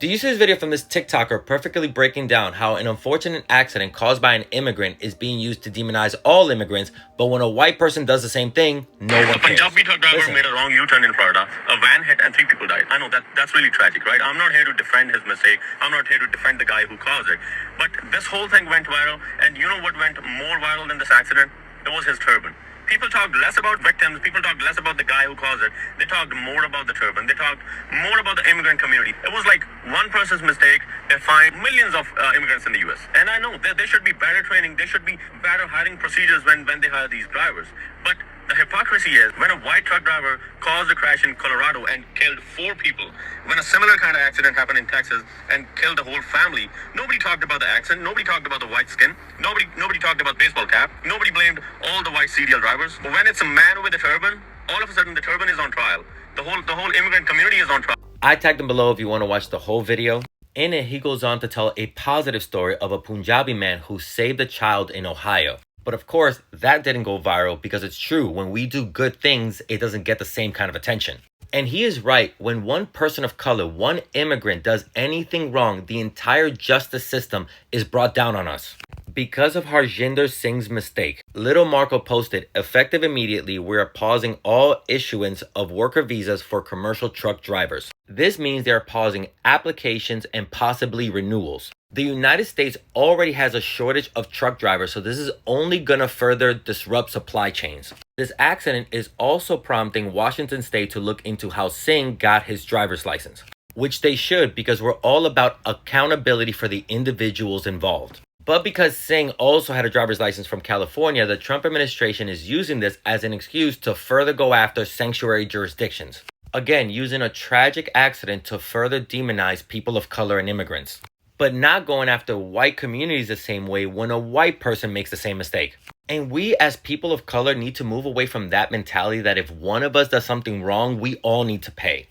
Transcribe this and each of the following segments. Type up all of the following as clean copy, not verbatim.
Do you see this video from this TikToker perfectly breaking down how an unfortunate accident caused by an immigrant is being used to demonize all immigrants, but when a white person does the same thing, no one cares? A Punjabi truck driver made a wrong U-turn in Florida. A van hit and 3 people died. I know that's really tragic, right? I'm not here to defend his mistake. I'm not here to defend the guy who caused it. But this whole thing went viral, and you know what went more viral than this accident? It was his turban. People talked less about victims. People talked less about the guy who caused it. They talked more about the turban. They talked more about the immigrant community. It was like one person's mistake. They find millions of immigrants in the U.S. And I know that there should be better training. There should be better hiring procedures when they hire these drivers. But the hypocrisy is when a white truck driver caused a crash in Colorado and killed 4 people, when a similar kind of accident happened in Texas and killed the whole family, nobody talked about the accident. Nobody talked about the white skin. Nobody talked about baseball cap. Nobody blamed all the white serial drivers. But when it's a man with a turban, all of a sudden the turban is on trial. The whole immigrant community is on trial. I tagged him below if you want to watch the whole video. In it, he goes on to tell a positive story of a Punjabi man who saved a child in Ohio. But of course, that didn't go viral because it's true. When we do good things, it doesn't get the same kind of attention. And he is right. When one person of color, one immigrant does anything wrong, the entire justice system is brought down on us. Because of Harjinder Singh's mistake, Little Marco posted, effective immediately, we are pausing all issuance of worker visas for commercial truck drivers. This means they are pausing applications and possibly renewals. The United States already has a shortage of truck drivers, so this is only gonna further disrupt supply chains. This accident is also prompting Washington State to look into how Singh got his driver's license, which they should, because we're all about accountability for the individuals involved. But because Singh also had a driver's license from California, the Trump administration is using this as an excuse to further go after sanctuary jurisdictions. Again, using a tragic accident to further demonize people of color and immigrants. But not going after white communities the same way when a white person makes the same mistake. And we as people of color need to move away from that mentality that if one of us does something wrong, we all need to pay.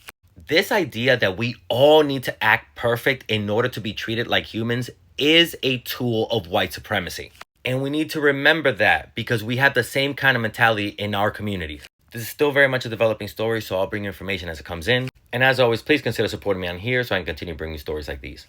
This idea that we all need to act perfect in order to be treated like humans is a tool of white supremacy. And we need to remember that because we have the same kind of mentality in our communities. This is still very much a developing story, so I'll bring you information as it comes in. And as always, please consider supporting me on here so I can continue bringing you stories like these.